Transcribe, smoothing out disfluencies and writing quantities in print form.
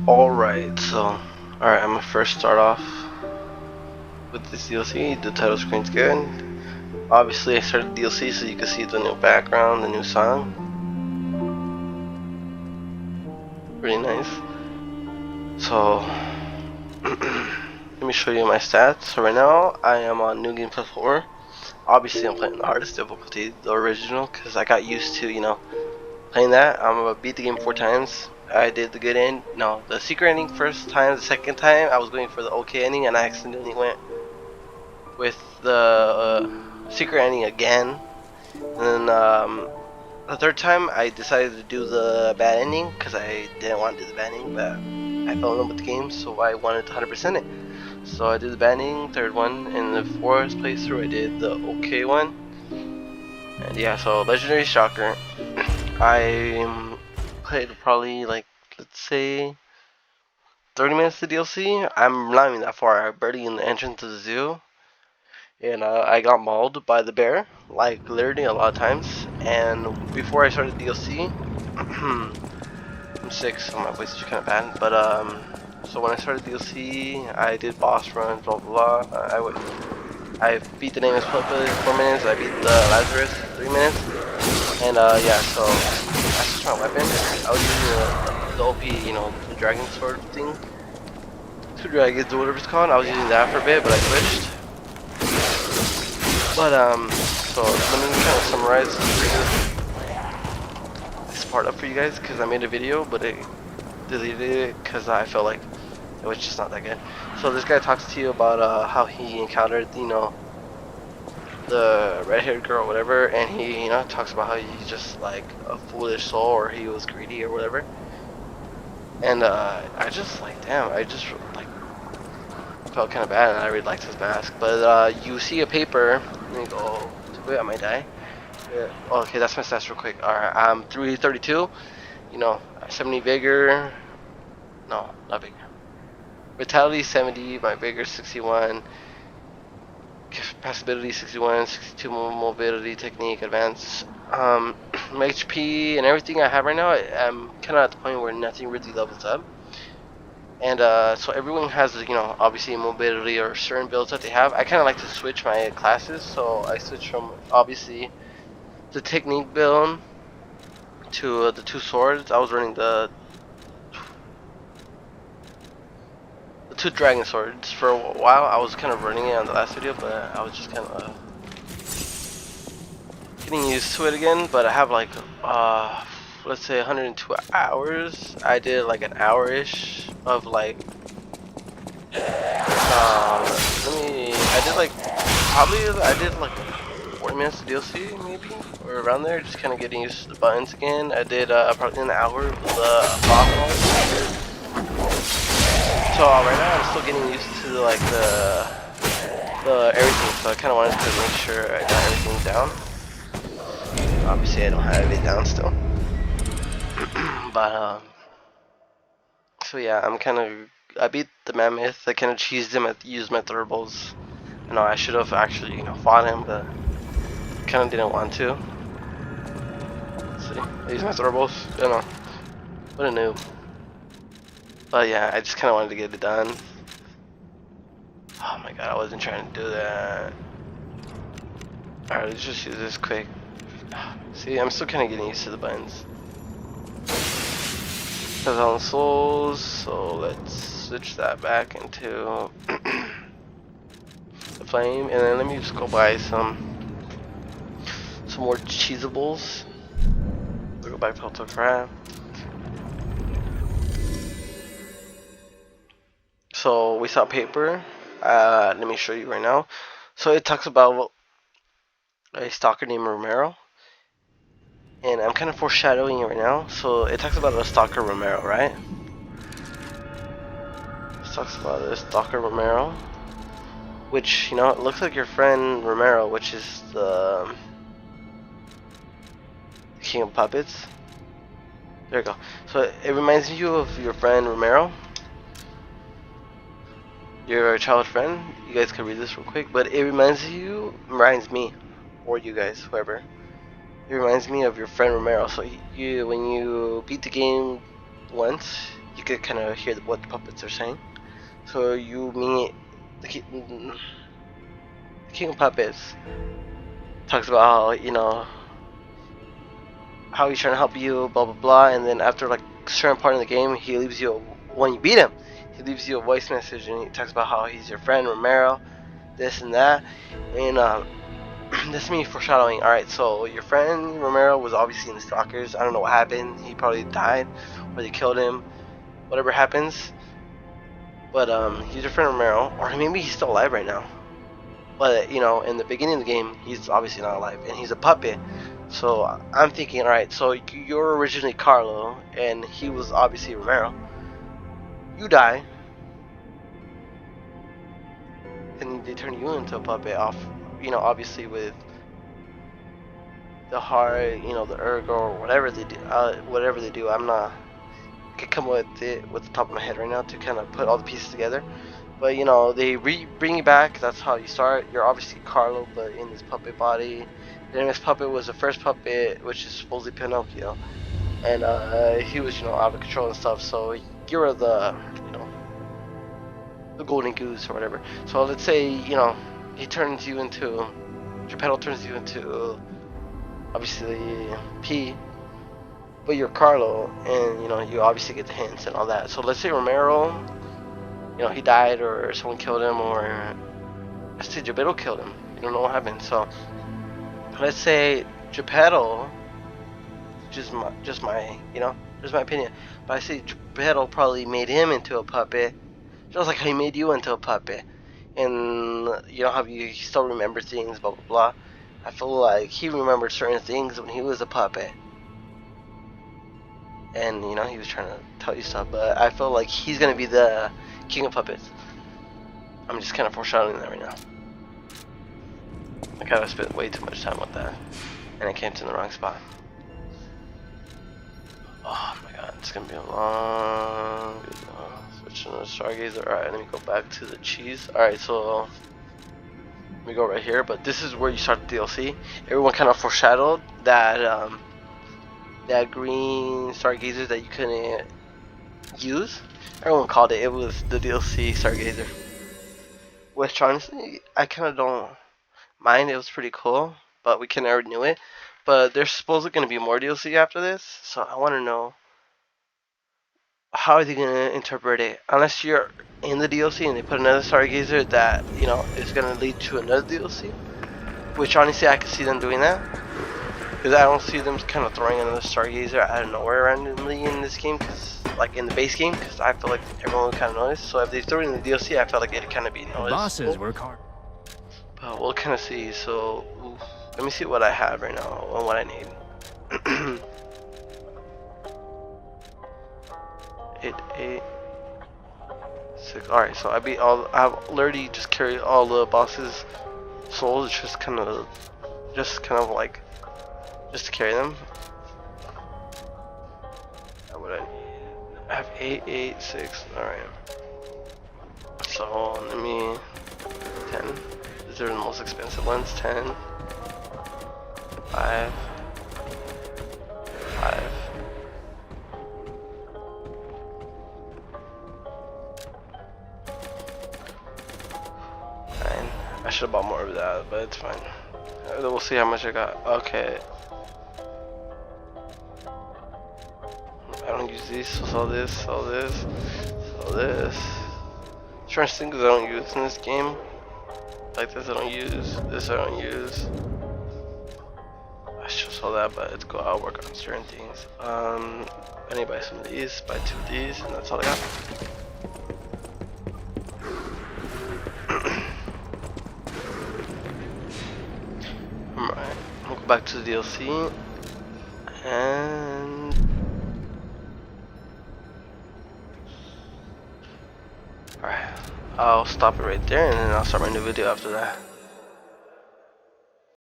Alright, alright, I'm gonna first start off with this DLC. The title screen's good. Obviously, I started the DLC so you can see the new background, the new song. Pretty nice. So, let me show you my stats. So right now, I am on New Game Plus 4. Obviously, I'm playing the hardest difficulty, the original, because I got used to, playing that. I'm gonna beat the game 4 times. I did the good end, no, the secret ending first time. The second time, I was going for the okay ending, and I accidentally went with the secret ending again. And then the third time, I decided to do the bad ending because I didn't want to do the bad ending, but I fell in love with the game, so I wanted to 100% it. So I did the bad ending, third one, and the fourth playthrough, I did the okay one. And yeah, so Legendary Stalker. I played probably like, let's say 30 minutes of DLC. I'm not even that far. I'm barely in the entrance to the zoo. And I got mauled by the bear, like literally a lot of times. And before I started DLC, I'm sick, so my voice is kind of bad. But so when I started DLC, I did boss runs, blah blah blah. I beat the Nameless Puppet 4 minutes. I beat the Lazarus 3 minutes. And yeah, so I switched my weapon. I was using the OP, the dragon sword thing. Two dragons or whatever it's called. I was using that for a bit, but I switched. But so let me kind of summarize this part up for you guys because I made a video, but I deleted it because I felt like it was just not that good. So this guy talks to you about how he encountered, the red-haired girl or whatever, and he, talks about how he's just like a foolish soul or he was greedy or whatever. And I just like, damn, I just like felt kind of bad, and I really liked his mask. But you see a paper. Let me go to it. I might die. Yeah. Oh, okay, that's my stats real quick. Alright, I'm 332. 70 vigor. No, not vigor. Vitality 70. My vigor 61. Capacity 61. 62 mobility technique advance. My HP and everything I have right now, I'm kind of at the point where nothing really levels up. And so everyone has, obviously mobility or certain builds that they have. I kind of like to switch my classes, so I switch from obviously the technique build to the two swords. I was running the two dragon swords for a while. I was kind of running it on the last video, but I was just kind of getting used to it again. But I have like let's say 102 hours. I did like an hour-ish of like I did like 40 minutes of DLC maybe, or around there, just kind of getting used to the buttons again. I did probably an hour with the boss. So right now I'm still getting used to like the everything, so I kind of wanted to make sure I got everything down. Obviously I don't have it down still. But so yeah, I beat the mammoth. I kind of cheesed him at used my thurbles. I should have actually fought him, but kind of didn't want to. Let's see, I used my thurbles. What a noob. But yeah, I just kind of wanted to get it done. Oh my god, I wasn't trying to do that. Alright, let's just use this quick. See, I'm still kind of getting used to the buttons. Because on souls, so let's switch that back into the flame, and then let me just go buy some more cheesables. We'll go back to Autocraft. So we saw paper. Let me show you right now. So it talks about a stalker named Romero, and I'm kind of foreshadowing it right now. So it talks about a stalker Romero, right? It talks about a stalker Romero, which it looks like your friend Romero, which is the King of Puppets. There you go. So it reminds you of your friend Romero, your childhood friend. You guys can read this real quick, but it reminds me, or you guys, whoever. It reminds me of your friend Romero. So when you beat the game once, you could kind of hear what the puppets are saying. So you meet the King of Puppets. Talks about how, you know, how he's trying to help you, blah blah blah, and then after like a certain part of the game, he leaves you when you beat him. He leaves you a voice message, and he talks about how he's your friend Romero, this and that, and this means foreshadowing. All right, so your friend Romero was obviously in the Stalkers. I don't know what happened. He probably died, or they killed him. Whatever happens, but he's your friend Romero, or maybe he's still alive right now. But you know, in the beginning of the game, he's obviously not alive, and he's a puppet. So I'm thinking, all right, so you're originally Carlo, and he was obviously Romero. You die, and they turn you into a puppet off, you know, obviously with the heart, you know, the ergo or whatever they do. Whatever they do, I'm not. I can come with it with the top of my head right now to kind of put all the pieces together. But you know, they bring you back. That's how you start. You're obviously Carlo, but in this puppet body. And this puppet was the first puppet, which is supposedly Pinocchio, and he was, you know, out of control and stuff. So you're the, you know, the golden goose or whatever. So let's say, you know, he turns you into, Geppetto turns you into, obviously P, but you're Carlo, and you know, you obviously get the hints and all that. So let's say Romero, you know, he died or someone killed him, or let's say Geppetto killed him. You don't know what happened. So let's say Geppetto, just my, you know, just my opinion, but I say Geppetto probably made him into a puppet, just like how he made you into a puppet. And you know how you still remember things, blah blah blah. I feel like he remembered certain things when he was a puppet, and you know, he was trying to tell you stuff. But I feel like he's gonna be the King of Puppets. I'm just kind of foreshadowing that right now. I kind of spent way too much time with that, and I came to the wrong spot. Oh my god, it's gonna be a long video. Switching to the Stargazer. Alright, let me go back to the cheese. Alright, so let me go right here, but this is where you start the DLC. Everyone kind of foreshadowed that that green Stargazer that you couldn't use. Everyone called it. It was the DLC Stargazer. Which honestly, I kind of don't mind. It was pretty cool, but we kind of already knew it. But there's supposedly going to be more DLC after this, so I want to know, how are they going to interpret it? Unless you're in the DLC and they put another Stargazer that, you know, is going to lead to another DLC, which honestly I could see them doing that, because I don't see them kind of throwing another Stargazer out of nowhere randomly in this game, because like in the base game, because I feel like everyone would kind of notice. So if they throw it in the DLC, I feel like it'd kind of be noticed. Bosses work hard. But we'll kind of see. So let me see what I have right now and what I need. 8, 8, 6. All right, so I've already just carried all the bosses' souls, just kind of like just to carry them. What I need. I have 8, 8, 6. All right. So let me 10. These are the most expensive ones. 10, 5, 5. I should have bought more of that, but it's fine. We'll see how much I got. Okay. I don't use these, so sell this, sell this, sell this. Certain things I don't use in this game. Like this I don't use, this I don't use. I should sell that, but it's cool. I'll work on certain things. I need to buy some of these, buy 2 of these, and that's all I got. Alright, I'll go back to the DLC, and alright, I'll stop it right there, and then I'll start my new video after that.